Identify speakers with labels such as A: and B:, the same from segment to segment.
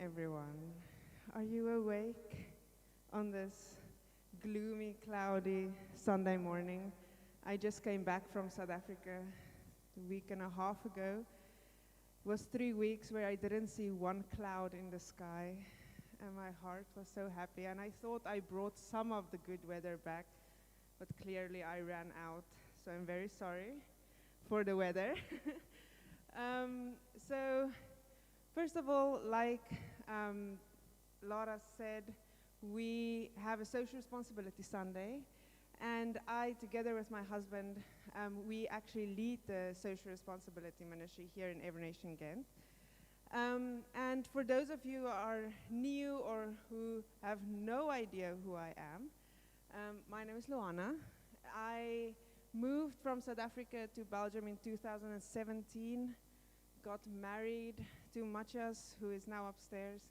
A: everyone. Are you awake on this gloomy, cloudy Sunday morning? I just came back from South Africa a week and a half ago. It was 3 weeks where I didn't see one cloud in the sky, and my heart was so happy. And I thought I brought some of the good weather back, but clearly I ran out. So I'm very sorry for the weather. So first of all, like Laura said, we have a Social Responsibility Sunday, and I, together with my husband, we actually lead the Social Responsibility Ministry here in Nation Gent. And for those of you who are new or who have no idea who I am, my name is Luana. I moved from South Africa to Belgium in 2017, got married to Matthias, who is now upstairs.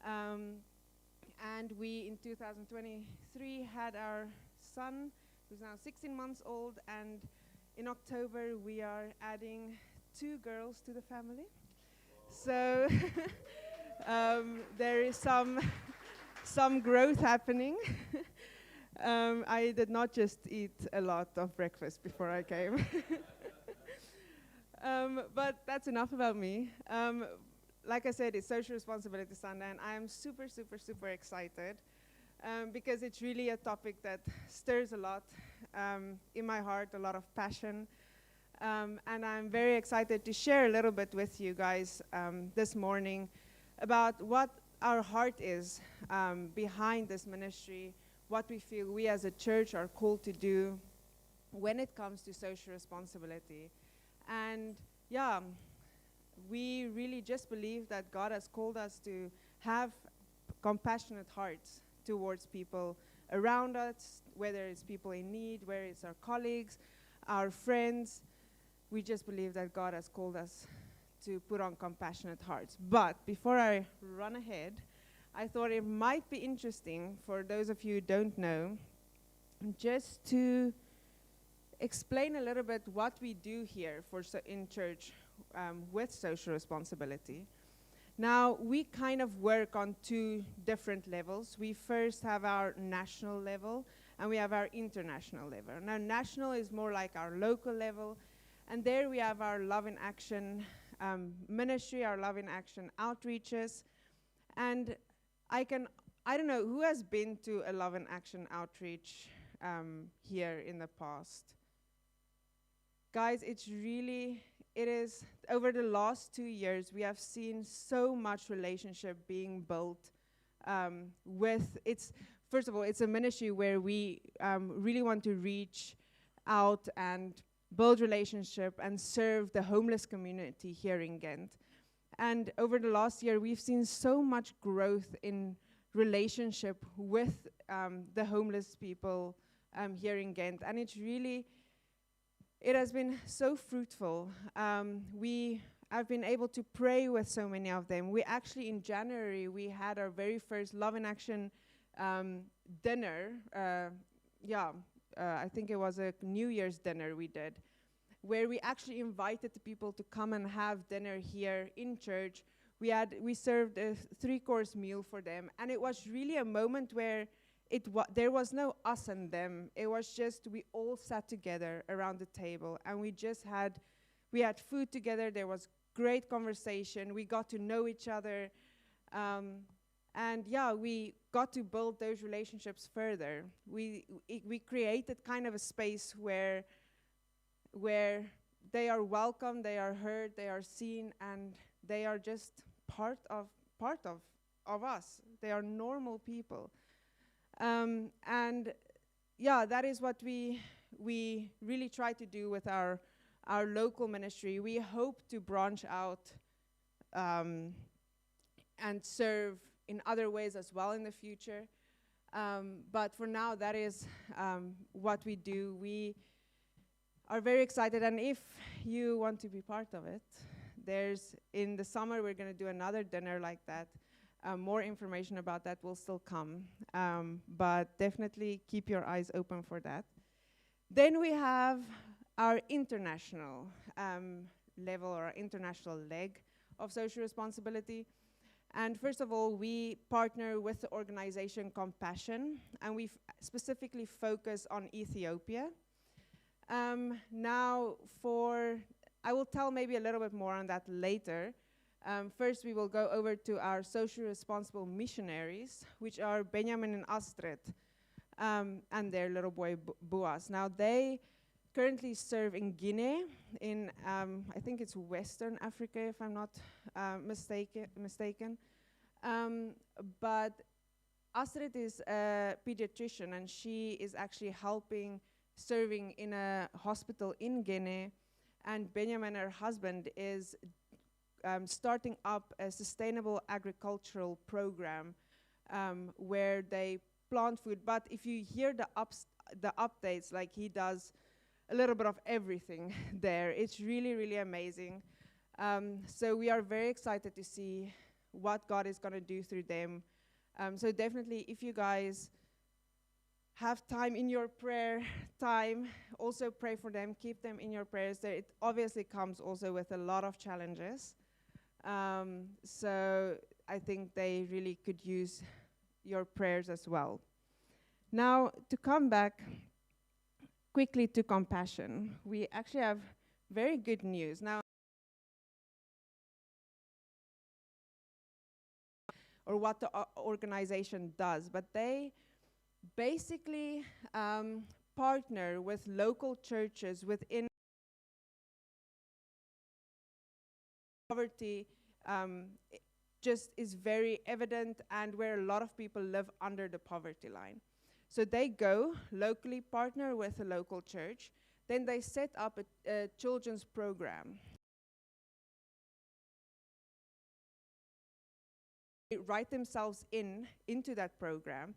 A: And we, in 2023, had our son, who's now 16 months old, and in October, we are adding 2 girls to the family. So there is some growth happening. I did not just eat a lot of breakfast before I came. But that's enough about me. Like I said, it's Social Responsibility Sunday, and I am super, super, super excited because it's really a topic that stirs a lot in my heart, a lot of passion. And I'm very excited to share a little bit with you guys this morning about what our heart is behind this ministry, what we feel we as a church are called to do when it comes to social responsibility. And yeah, we really just believe that God has called us to have compassionate hearts towards people around us, whether it's people in need, whether it's our colleagues, our friends. We just believe that God has called us to put on compassionate hearts. But before I run ahead, I thought it might be interesting for those of you who don't know, just to explain a little bit what we do here in church with social responsibility. Now, we kind of work on 2 different levels. We first have our national level, and we have our international level. Now, national is more like our local level, and there we have our Love in Action ministry, our Love in Action outreaches. And I don't know, who has been to a Love in Action outreach here in the past? Guys, it is, over the last 2 years, we have seen so much relationship being built first of all, it's a ministry where we really want to reach out and build relationship and serve the homeless community here in Gent. And over the last year, we've seen so much growth in relationship with the homeless people here in Gent. And it has been so fruitful. I've been able to pray with so many of them. We actually, in January, we had our very first Love in Action dinner. I think it was a New Year's dinner we did, where we actually invited the people to come and have dinner here in church. We served a 3-course meal for them, and it was really a moment where there was no us and them. It was just we all sat together around the table, and we had food together. There was great conversation. We got to know each other, and yeah, we got to build those relationships further. We created kind of a space where they are welcome, they are heard, they are seen, and they are just part of us. They are normal people. And yeah, that is what we really try to do with our local ministry. We hope to branch out and serve in other ways as well in the future. But for now, that is what we do. We are very excited, and if you want to be part of it, in the summer we're going to do another dinner like that. More information about that will still come, but definitely keep your eyes open for that. Then we have our international level, or our international leg of social responsibility, And first of all, we partner with the organization Compassion, and we specifically focus on Ethiopia. Now, I will tell maybe a little bit more on that later. First, we will go over to our social responsible missionaries, which are Benjamin and Astrid, and their little boy Boaz. Now, they currently serve in Guinea, in I think it's Western Africa, if I'm not mistaken. But Astrid is a pediatrician, and she is actually serving in a hospital in Guinea. And Benjamin, her husband, is starting up a sustainable agricultural program where they plant food. But if you hear the updates, like he does a little bit of everything there, it's really, really amazing. So we are very excited to see what God is going to do through them. So definitely, if you guys have time in your prayer time, also pray for them, keep them in your prayers. It obviously comes also with a lot of challenges. So I think they really could use your prayers as well. Now, to come back quickly to Compassion, we actually have very good news. Now, or what the organization does, but they basically partner with local churches within poverty. Just is very evident, and where a lot of people live under the poverty line. So they go locally, partner with a local church, then they set up a children's program. They write themselves into that program,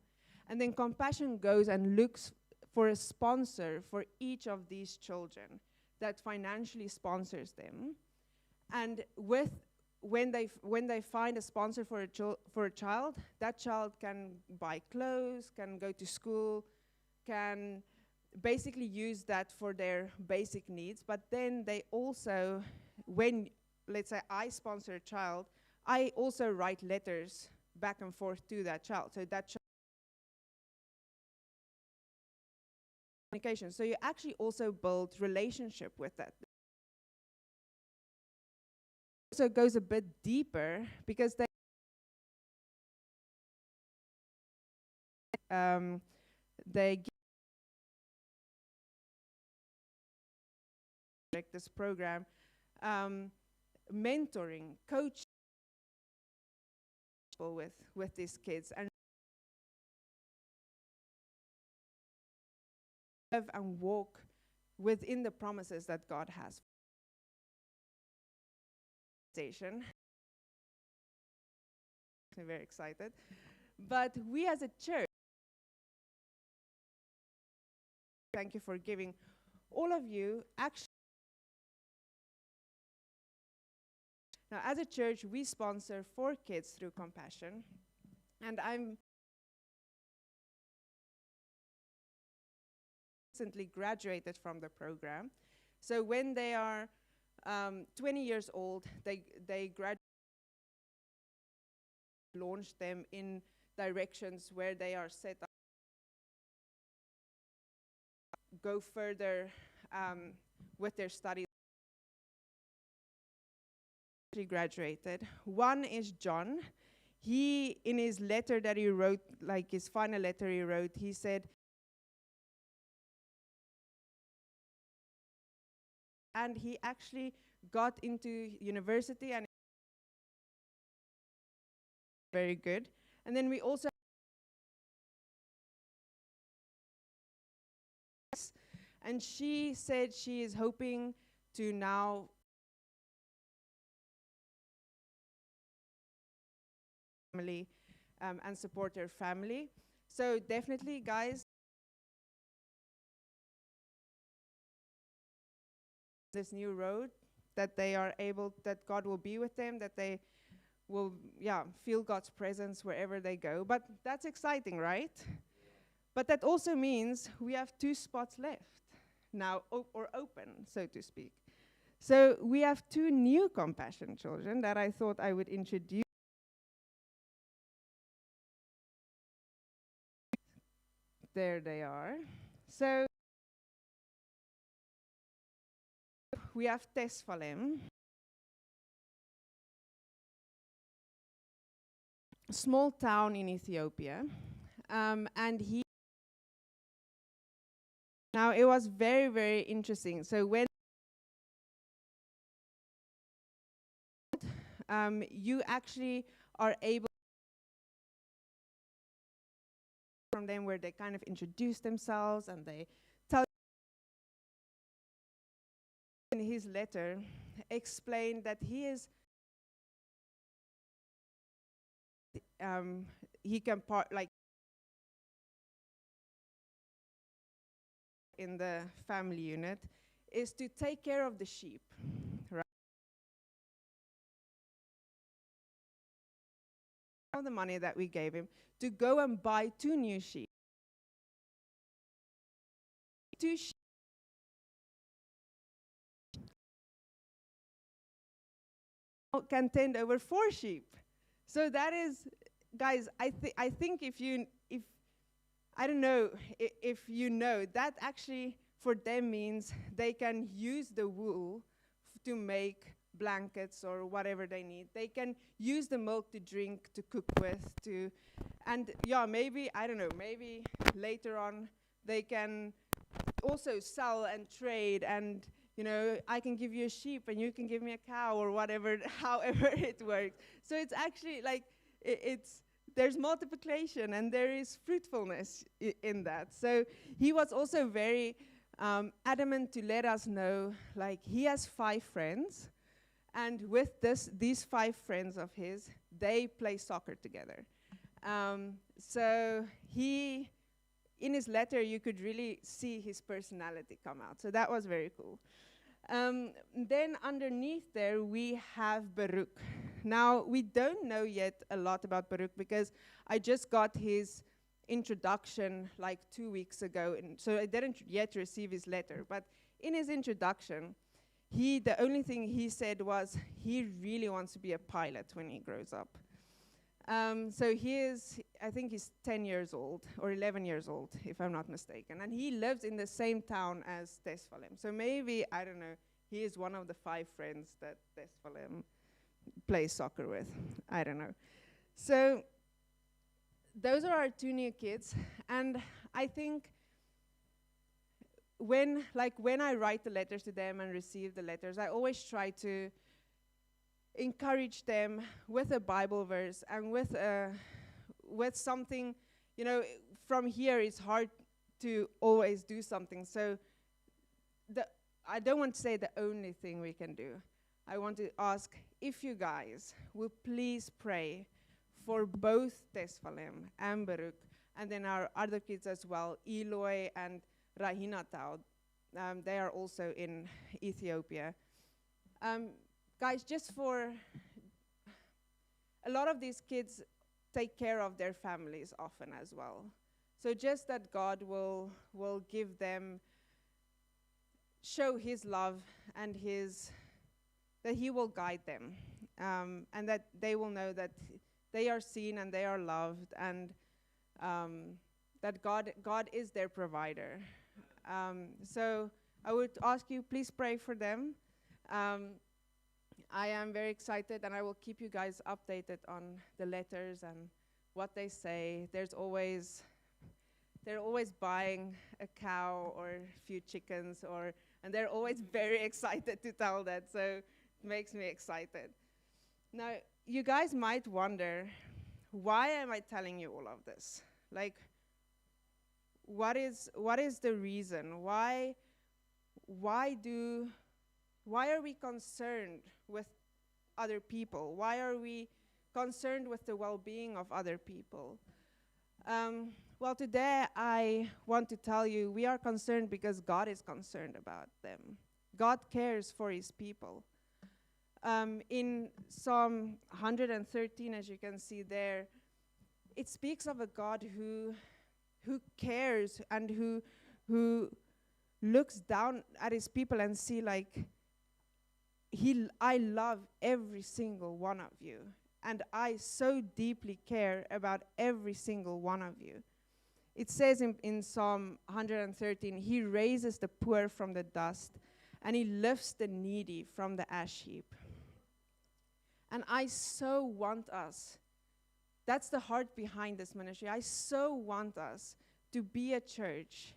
A: and then Compassion goes and looks for a sponsor for each of these children that financially sponsors them. And when they find a sponsor for a child, that child can buy clothes, can go to school, can basically use that for their basic needs. But then they also, when, let's say, I sponsor a child, I also write letters back and forth to that child. So that child communication. So you actually also build relationship with that. So it goes a bit deeper because they give this program, mentoring, coaching with these kids, and live and walk within the promises that God has. I'm very excited. But we as a church, thank you for giving. All of you actually, now as a church, we sponsor 4 kids through Compassion. And I'm recently graduated from the program. So when they are 20 years old, they graduate, launch them in directions where they are set up, go further with their studies. Graduated. One is John. He, in his letter that he wrote, like his final letter he wrote, he said, and he actually got into university, and very good. And then we also, and she said she is hoping to now family and support her family. So definitely, guys, this new road that they are able, that God will be with them, that they will, feel God's presence wherever they go. But that's exciting, right? But that also means we have 2 spots left now, or open, so to speak. So we have 2 new Compassion children that I thought I would introduce. There they are. So we have Tesfalem, a small town in Ethiopia, and now it was very, very interesting. So when you actually are able from them where they kind of introduce themselves and they tell in his letter explain that he can in the family unit is to take care of the sheep, right? The money that we gave him to go and buy 2 new sheep. 2 sheep can tend over 4 sheep. So that is, guys, I think if I don't know if you know, that actually for them means they can use the wool to make blankets or whatever they need. They can use the milk to drink, to cook with, and yeah, maybe, I don't know, maybe later on they can also sell and trade, and I can give you a sheep and you can give me a cow or whatever, however it works. So it's actually like, there's multiplication and there is fruitfulness in that. So he was also very adamant to let us know, like, he has 5 friends, and with these 5 friends of his, they play soccer together. So in his letter, you could really see his personality come out. So that was very cool. Then underneath there, we have Baruch. Now, we don't know yet a lot about Baruch because I just got his introduction like 2 weeks ago, and so I didn't yet receive his letter. But in his introduction, the only thing he said was he really wants to be a pilot when he grows up. So I think he's 10 years old, or 11 years old, if I'm not mistaken. And he lives in the same town as Tesfalem. So maybe, I don't know, he is one of the 5 friends that Tesfalem plays soccer with. I don't know. So those are our 2 new kids. And I think when I write the letters to them and receive the letters, I always try to encourage them with a Bible verse and with something. From here it's hard to always do something. So I don't want to say the only thing we can do. I want to ask if you guys will please pray for both Tesfalem and Baruch, and then our other kids as well, Eloy and Rahina Taud. They are also in Ethiopia. Guys, just for a lot of these kids take care of their families often as well. So just that God will give them, show his love and that he will guide them, and that they will know that they are seen and they are loved, and that God is their provider. So I would ask you, please pray for them. I am very excited, and I will keep you guys updated on the letters and what they say. They're always buying a cow or a few chickens, and they're always very excited to tell that, so it makes me excited. Now, you guys might wonder, why am I telling you all of this? Like, what is the reason? Why are we concerned with other people? Why are we concerned with the well-being of other people? Well, today I want to tell you we are concerned because God is concerned about them. God cares for his people. In Psalm 113, as you can see there, it speaks of a God who cares and who looks down at his people and see, like, I love every single one of you, and I so deeply care about every single one of you. It says in Psalm 113, he raises the poor from the dust and he lifts the needy from the ash heap. And I so want us, that's the heart behind this ministry. I so want us to be a church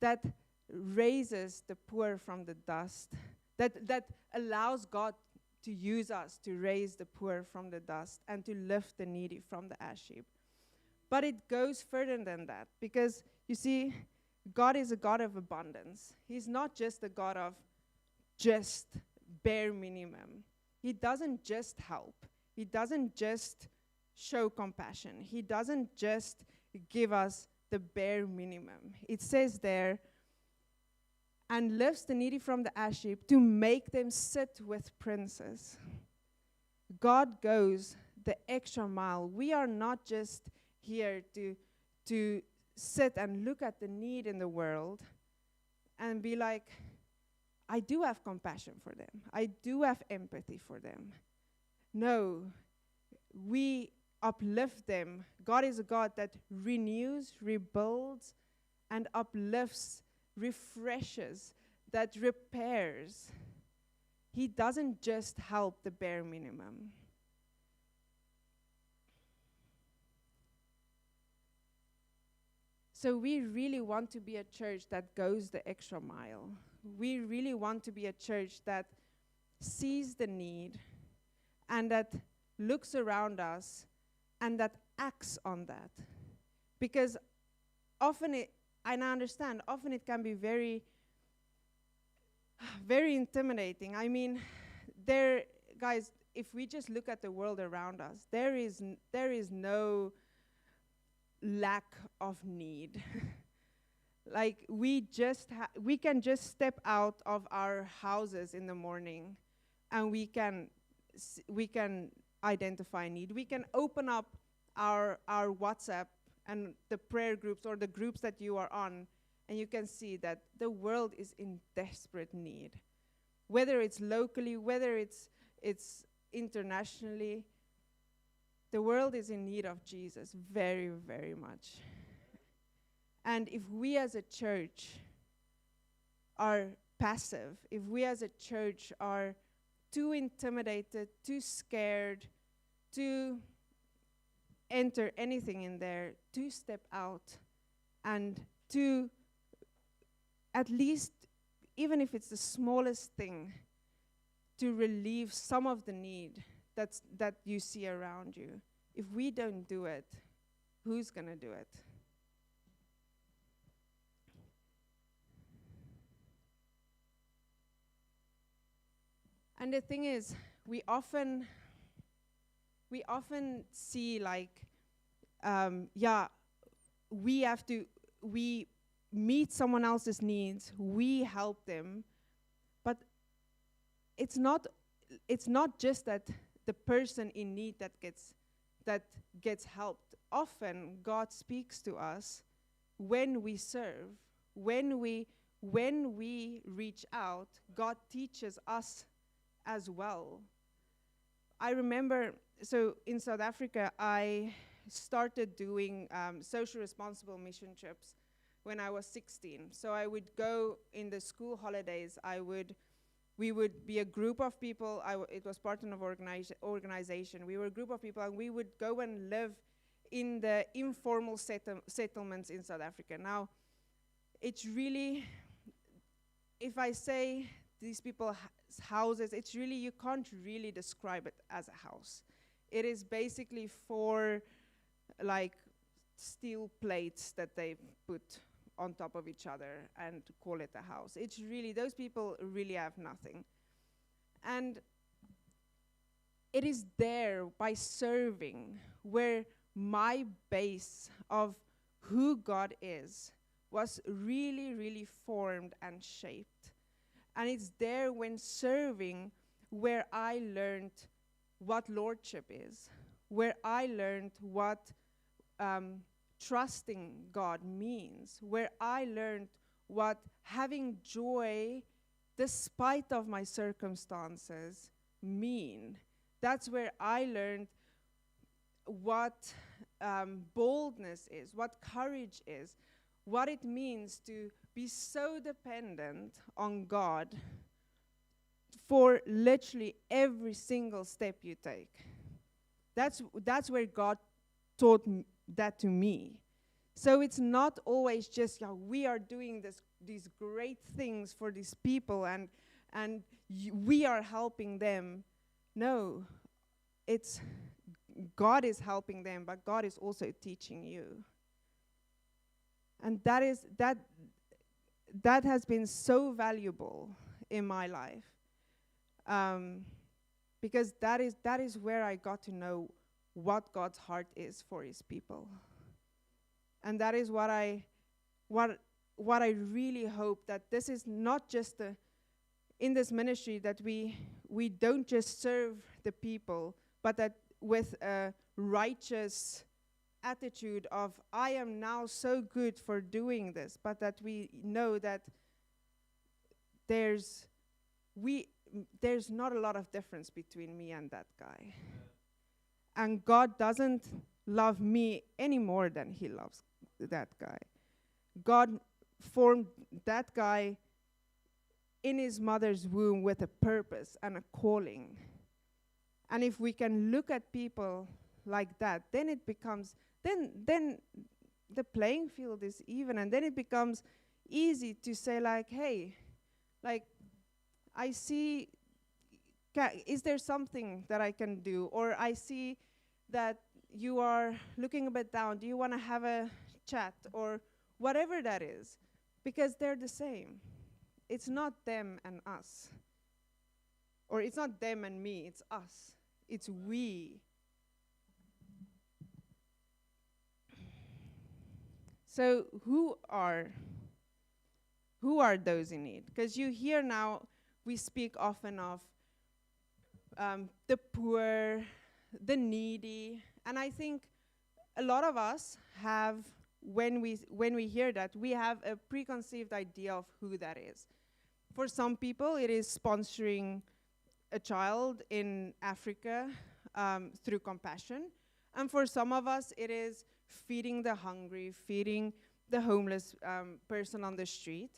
A: that raises the poor from the dust, that allows God to use us to raise the poor from the dust and to lift the needy from the ash heap. But it goes further than that, because you see, God is a God of abundance. He's not just a God of just bare minimum. He doesn't just help. He doesn't just show compassion. He doesn't just give us the bare minimum. It says there, and lifts the needy from the ash heap to make them sit with princes. God goes the extra mile. We are not just here to sit and look at the need in the world and be like, I do have compassion for them. I do have empathy for them. No, we uplift them. God is a God that renews, rebuilds, and uplifts, refreshes, that repairs. He doesn't just help the bare minimum. So we really want to be a church that goes the extra mile. We really want to be a church that sees the need and that looks around us and that acts on that. Because often and I understand, often it can be very, very intimidating. I mean, guys, if we just look at the world around us, there is no lack of need. Like we can just step out of our houses in the morning, and we can identify need. We can open up our WhatsApp and the prayer groups or the groups that you are on, and you can see that the world is in desperate need. Whether it's locally, whether it's internationally, the world is in need of Jesus very, very much. And if we as a church are passive, if we as a church are too intimidated, too scared, to enter anything in there, to step out and to at least, even if it's the smallest thing, to relieve some of the need that you see around you. If we don't do it, who's going to do it? And the thing is, we often see like, we meet someone else's needs, we help them, but it's not just that the person in need that gets helped. Often God speaks to us when we serve, when we reach out. God teaches us as well. I remember, so in South Africa, I started doing social responsible mission trips when I was 16. So I would go in the school holidays. We would be a group of people. It was part of an organization. We were a group of people, and we would go and live in the informal settlements in South Africa. Now, it's really, if I say these people's houses, it's really, you can't really describe it as a house. It is basically 4 like steel plates that they put on top of each other and call it a house. It's really, those people really have nothing. And it is there by serving where my base of who God is was really, really formed and shaped. And it's there when serving where I learned what lordship is, where I learned what trusting God means, where I learned what having joy despite of my circumstances mean. That's where I learned what boldness is, what courage is, what it means to be so dependent on God for literally every single step you take. That's where God taught that to me. So it's not always just, yeah, we are doing these great things for these people and we are helping them. No, it's God is helping them, but God is also teaching you. And that has been so valuable in my life. Because that is where I got to know what God's heart is for his people. And that is what I really hope, that this is not just in this ministry, that we don't just serve the people, but that with a righteous attitude of, I am now so good for doing this, but that we know that there's not a lot of difference between me and that guy. And God doesn't love me any more than he loves that guy. God formed that guy in his mother's womb with a purpose and a calling. And if we can look at people like that, then it becomes, then the playing field is even, and then it becomes easy to say like, hey, like, I see, is there something that I can do? Or I see that you are looking a bit down. Do you want to have a chat? Or whatever that is. Because they're the same. It's not them and us. Or it's not them and me, it's us. It's we. So who are those in need? Because you hear now, we speak often of the poor, the needy, and I think a lot of us have, when we hear that, we have a preconceived idea of who that is. For some people, it is sponsoring a child in Africa through compassion, and for some of us, it is feeding the hungry, feeding the homeless person on the street.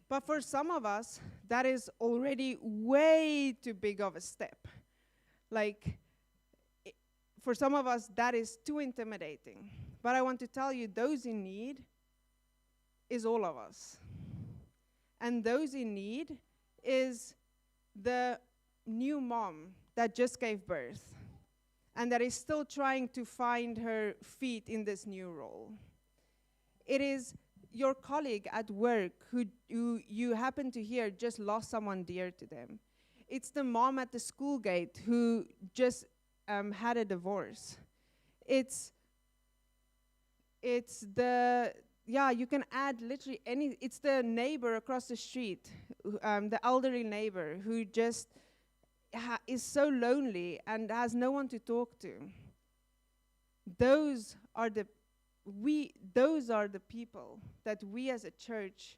A: But for some of us, that is already way too big of a step. Like, for some of us, that is too intimidating. But I want to tell you, those in need is all of us. And those in need is the new mom that just gave birth and that is still trying to find her feet in this new role. It is your colleague at work who you happen to hear just lost someone dear to them. It's the mom at the school gate who just had a divorce. It's the, you can add literally any, it's the neighbor across the street, the elderly neighbor who just is so lonely and has no one to talk to. Those are the people that we as a church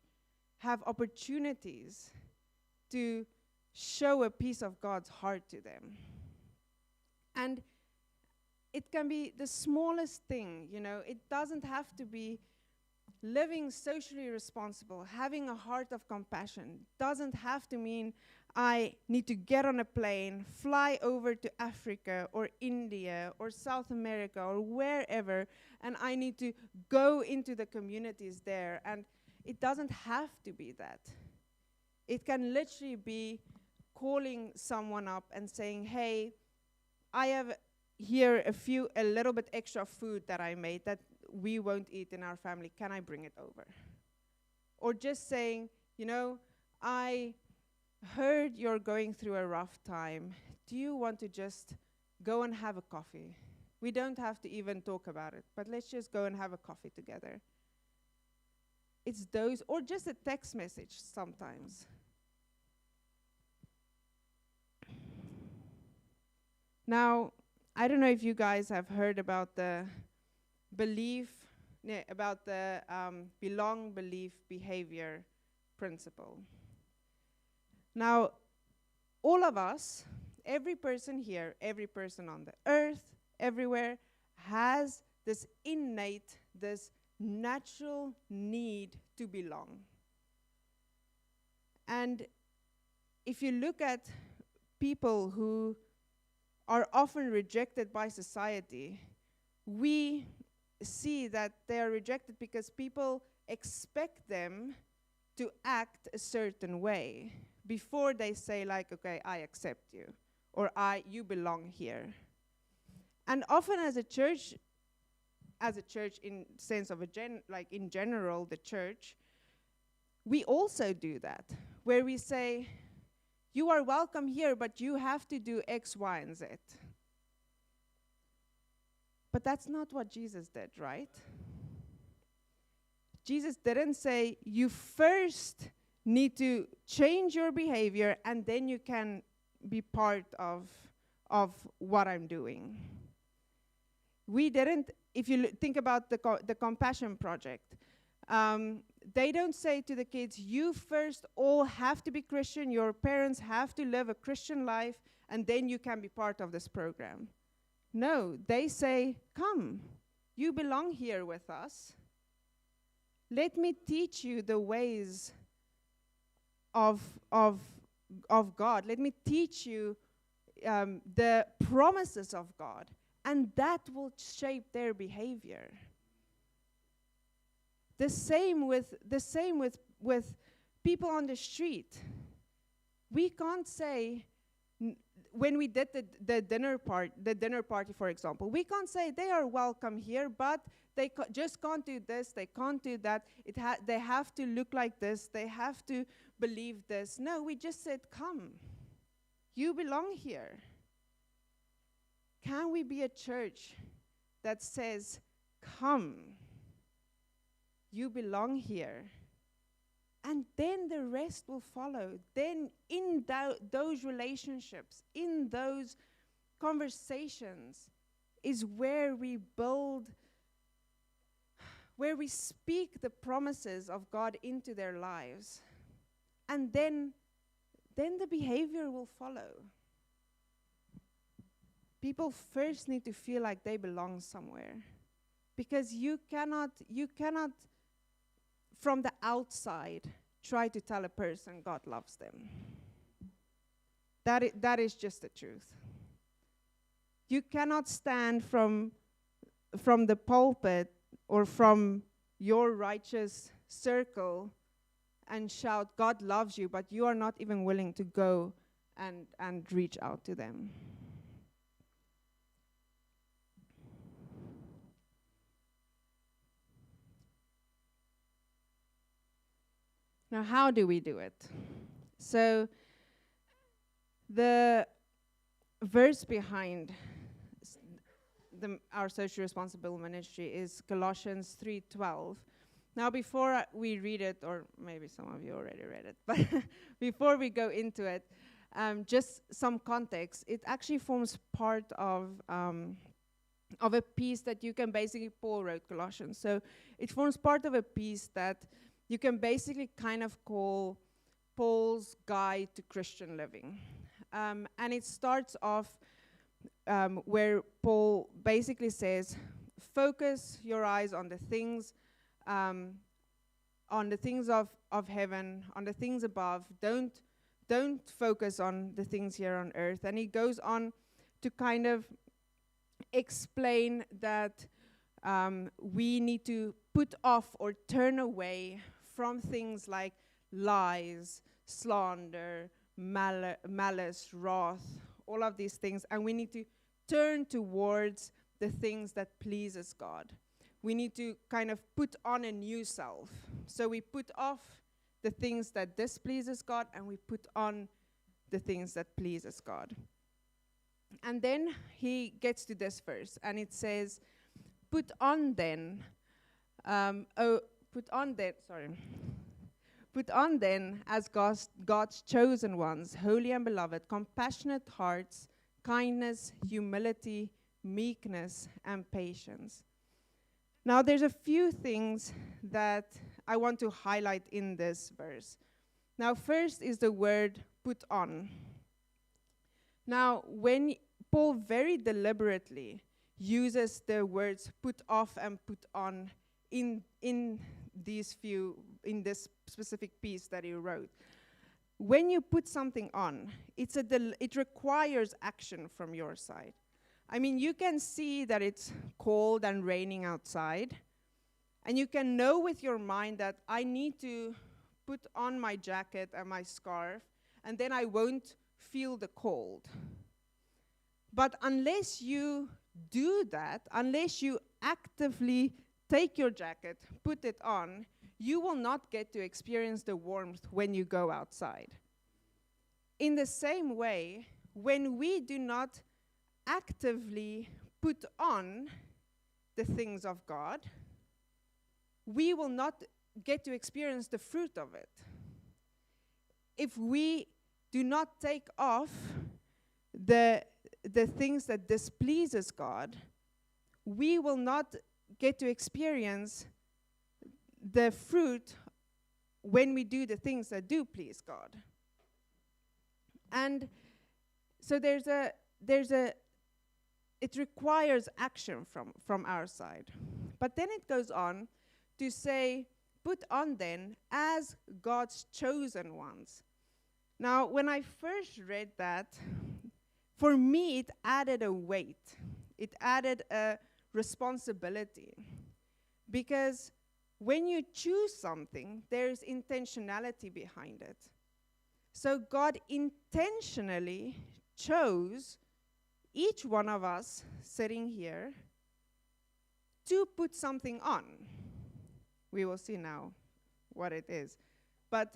A: have opportunities to show a piece of God's heart to them. And it can be the smallest thing, you know. It doesn't have to be living socially responsible, having a heart of compassion. Doesn't have to mean I need to get on a plane, fly over to Africa or India or South America or wherever, and I need to go into the communities there. And it doesn't have to be that. It can literally be calling someone up and saying, hey, I have here a little bit extra food that I made that we won't eat in our family. Can I bring it over? Or just saying, you know, I heard you're going through a rough time. Do you want to just go and have a coffee? We don't have to even talk about it, but let's just go and have a coffee together. It's those, or just a text message sometimes. Now, I don't know if you guys have heard about the belong, believe, behavior principle. Now, all of us, every person here, every person on the earth, everywhere, has this innate, this natural need to belong. And if you look at people who are often rejected by society, we see that they are rejected because people expect them to act a certain way before they say, like, okay, I accept you, or you belong here. And often as a church in sense of in general, the church, we also do that, where we say, you are welcome here, but you have to do X, Y, and Z. But that's not what Jesus did, right? Jesus didn't say, you first need to change your behavior and then you can be part of what I'm doing. We didn't, if you think about the Compassion Project, they don't say to the kids, you first all have to be Christian, your parents have to live a Christian life, and then you can be part of this program. No, they say, come, you belong here with us. Let me teach you the ways of God. Let me teach you the promises of God, and that will shape their behavior. The same with people on the street. We can't say, when we did the dinner party, for example, we can't say they are welcome here, but they just can't do this, they can't do that. They have to look like this, they have to believe this. No, we just said, come, you belong here. Can we be a church that says, come, you belong here? And then the rest will follow. Then in those relationships, in those conversations, is where we build, where we speak the promises of God into their lives. And then the behavior will follow. People first need to feel like they belong somewhere. Because you cannot from the outside try to tell a person God loves them. That is just the truth. You cannot stand from the pulpit or from your righteous circle and shout, God loves you, but you are not even willing to go and reach out to them. Now, how do we do it? So, the verse behind our social responsible ministry is Colossians 3:12. Now, before we read it, or maybe some of you already read it, but before we go into it, just some context. It actually forms part of a piece that you can basically, Paul wrote Colossians, so it forms part of a piece that you can basically kind of call Paul's guide to Christian living. And it starts off where Paul basically says, focus your eyes on the things of heaven, on the things above. Don't focus on the things here on earth. And he goes on to kind of explain that we need to put off or turn away from things like lies, slander, malice, wrath, all of these things, and we need to turn towards the things that pleases God. We need to kind of put on a new self. So we put off the things that displeases God, and we put on the things that pleases God. And then he gets to this verse, and it says, Put on then, as God's chosen ones, holy and beloved, compassionate hearts, kindness, humility, meekness, and patience. Now, there's a few things that I want to highlight in this verse. Now, first is the word put on. Now, when Paul very deliberately uses the words put off and put on in this specific piece that he wrote. When you put something on, it requires action from your side. I mean, you can see that it's cold and raining outside, and you can know with your mind that I need to put on my jacket and my scarf, and then I won't feel the cold. But unless you do that, unless you actively take your jacket, put it on, you will not get to experience the warmth when you go outside. In the same way, when we do not actively put on the things of God, we will not get to experience the fruit of it. If we do not take off the things that displeases God, we will not get to experience the fruit when we do the things that do please God. And so it requires action from our side. But then it goes on to say, put on then as God's chosen ones. Now, when I first read that, for me it added a weight. It added a responsibility. Because when you choose something, there's intentionality behind it. So God intentionally chose each one of us sitting here to put something on. We will see now what it is. But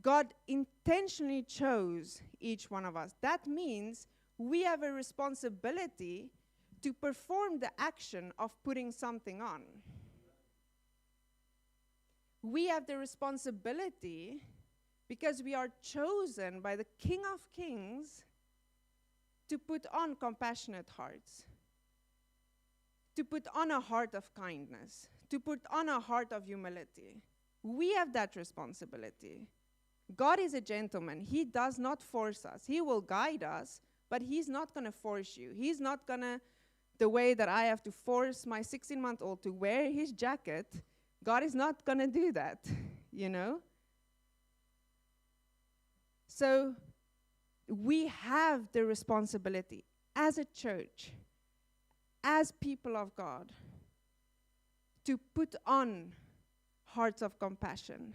A: God intentionally chose each one of us. That means we have a responsibility to perform the action of putting something on. We have the responsibility, because we are chosen by the King of Kings, to put on compassionate hearts, to put on a heart of kindness, to put on a heart of humility. We have that responsibility. God is a gentleman. He does not force us. He will guide us, but he's not going to force you. He's not going to, the way that I have to force my 16-month-old to wear his jacket, God is not going to do that, you know? So we have the responsibility as a church, as people of God, to put on hearts of compassion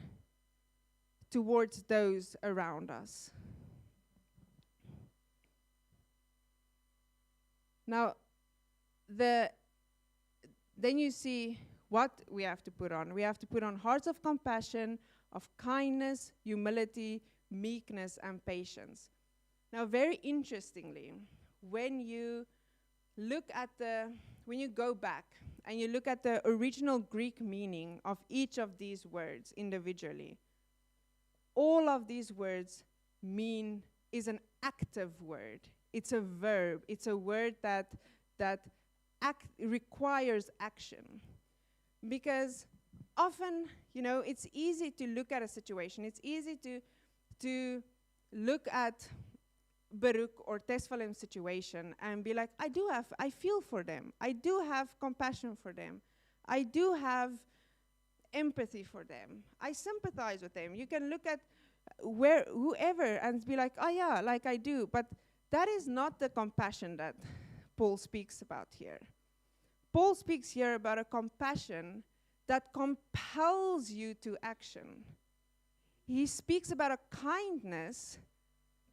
A: towards those around us. Now, then you see what we have to put on. We have to put on hearts of compassion, of kindness, humility, meekness, and patience. Now, very interestingly, when you go back and you look at the original Greek meaning of each of these words individually, all of these words is an active word. It's a verb. It's a word that requires action. Because often, it's easy to look at a situation. It's easy to look at Baruch or Tesfalem's situation and be like, I feel for them. I do have compassion for them. I do have empathy for them. I sympathize with them. You can look at whoever and be like, oh yeah, like I do. But that is not the compassion that Paul speaks about here. Paul speaks here about a compassion that compels you to action. He speaks about a kindness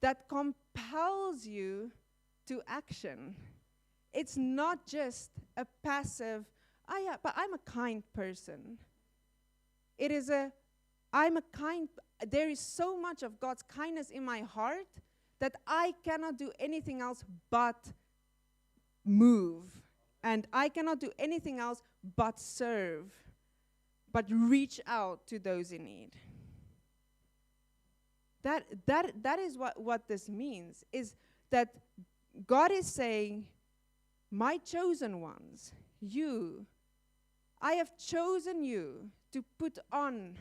A: that compels you to action. It's not just a passive, but I'm a kind person. It is there is so much of God's kindness in my heart that I cannot do anything else but move. And I cannot do anything else but serve, but reach out to those in need. That is what this means, is that God is saying, my chosen ones, I have chosen you to put on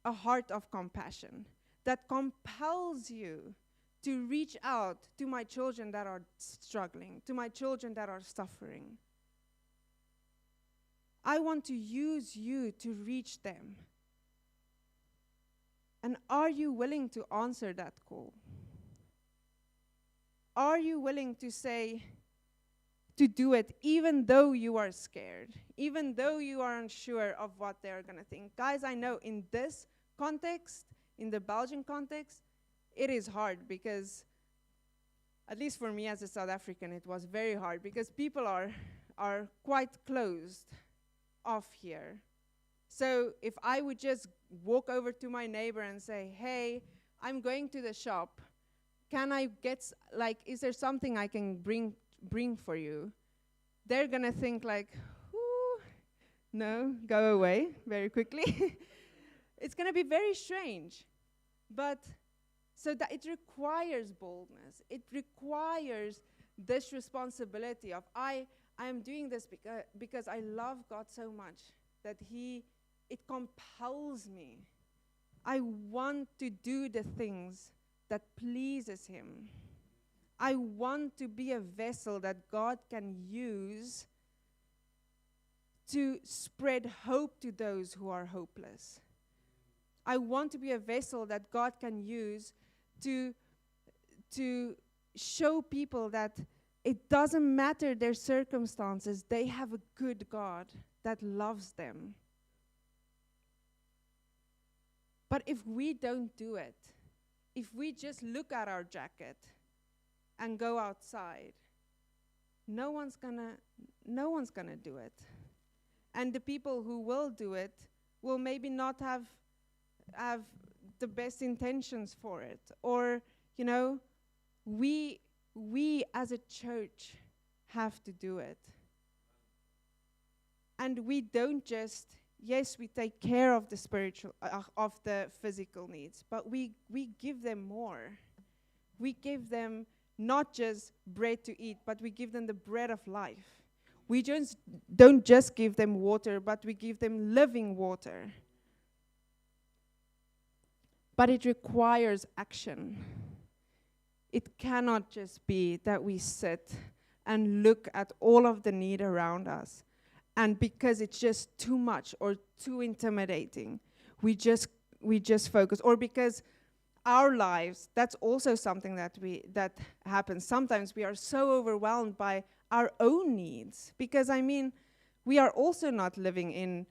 A: a heart of compassion that compels you to reach out to my children that are struggling, to my children that are suffering. I want to use you to reach them. And are you willing to answer that call? Are you willing to say, to do it even though you are scared, even though you are unsure of what they're going to think? Guys, I know in this context, in the Belgian context, it is hard because, at least for me as a South African, it was very hard because people are quite closed off here. So if I would just walk over to my neighbor and say, hey, I'm going to the shop, can I get, is there something I can bring for you? They're gonna think like, no, go away very quickly. It's gonna be very strange. But so that it requires boldness. It requires this responsibility of I am doing this because I love God so much that it compels me. I want to do the things that pleases Him. I want to be a vessel that God can use to spread hope to those who are hopeless. I want to be a vessel that God can use to show people that it doesn't matter their circumstances, they have a good God that loves them. But if we don't do it, if we just look at our jacket and go outside, no one's gonna do it. And the people who will do it will maybe not have the best intentions for it. Or, we as a church have to do it. And we don't just, yes, we take care of the spiritual, of the physical needs, but we give them more. We give them not just bread to eat, but we give them the bread of life. We just don't just give them water, but we give them living water. But it requires action. It cannot just be that we sit and look at all of the need around us, and because it's just too much or too intimidating, we just focus. Or because our lives, that's also something that happens. Sometimes we are so overwhelmed by our own needs, because we are also not living in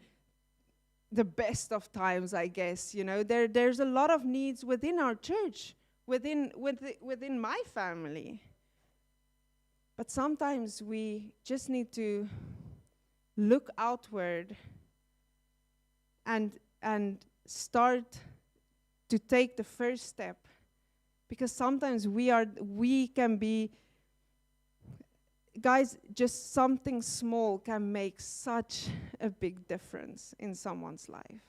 A: the best of times, I guess. There's a lot of needs within our church, within my family. But sometimes we just need to look outward and start to take the first step, because sometimes we can be, guys, just something small can make such a big difference in someone's life.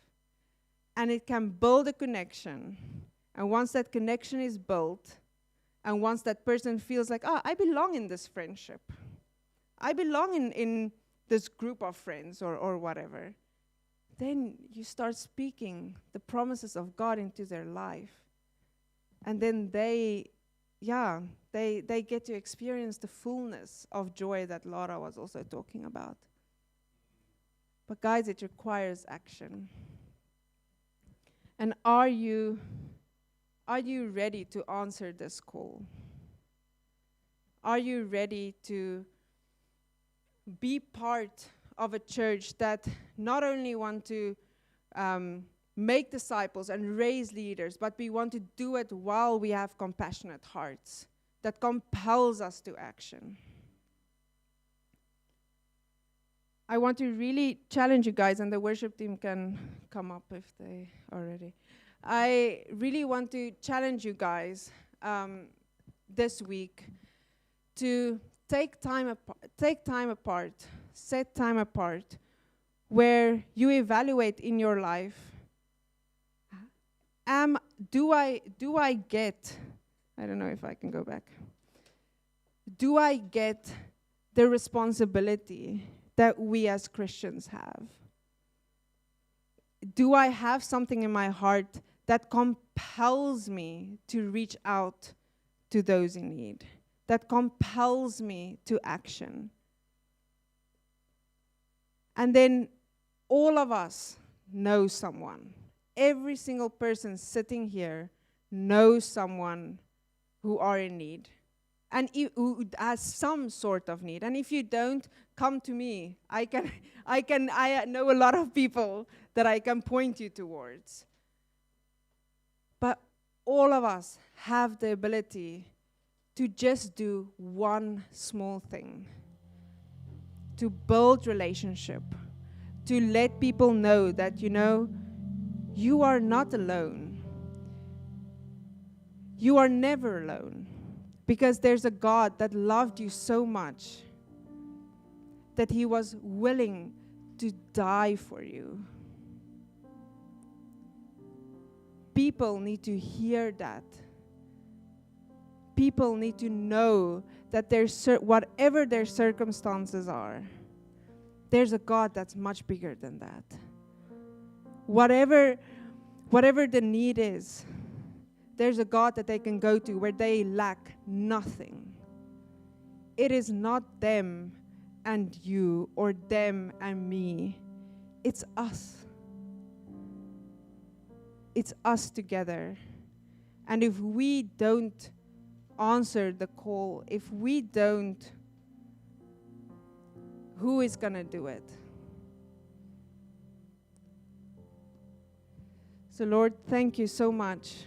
A: And it can build a connection. And once that connection is built, and once that person feels like, I belong in this friendship, I belong in this group of friends or whatever, then you start speaking the promises of God into their life. And then they get to experience the fullness of joy that Laura was also talking about. But guys, it requires action. And are you ready to answer this call? Are you ready to be part of a church that not only want to make disciples and raise leaders, but we want to do it while we have compassionate hearts that compels us to action? I want to really challenge you guys, and the worship team can come up if they are ready. I really want to challenge you guys this week to set time apart, where you evaluate in your life, do I get, I don't know if I can go back, do I get the responsibility that we as Christians have? Do I have something in my heart that compels me to reach out to those in need, that compels me to action? And then all of us know someone. Every single person sitting here knows someone who are in need, and who has some sort of need. And if you don't, come to me. I know a lot of people that I can point you towards. But all of us have the ability to just do one small thing, to build relationship, to let people know that, you are not alone. You are never alone, because there's a God that loved you so much that he was willing to die for you. People need to hear that. People need to know that whatever their circumstances are, there's a God that's much bigger than that. Whatever the need is, there's a God that they can go to where they lack nothing. It is not them and you, or them and me. It's us. It's us together. And if we don't answer the call, if we don't, who is going to do it? So Lord, thank you so much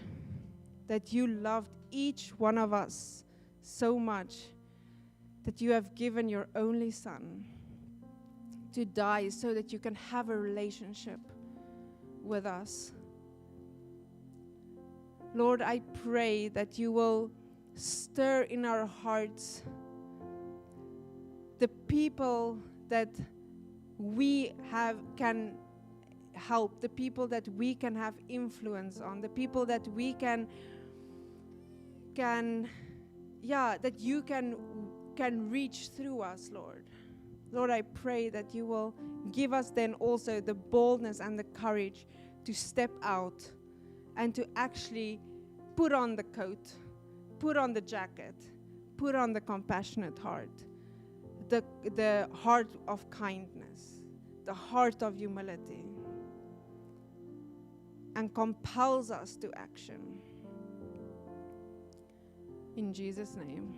A: that you loved each one of us so much that you have given your only Son to die so that you can have a relationship with us. Lord, I pray that you will stir in our hearts the people that we can help, the people that we can have influence on, the people that we that you can reach through us, Lord. Lord, I pray that you will give us then also the boldness and the courage to step out and to actually put on the coat, put on the jacket, put on the compassionate heart, the heart of kindness, the heart of humility, and compels us to action. In Jesus' name.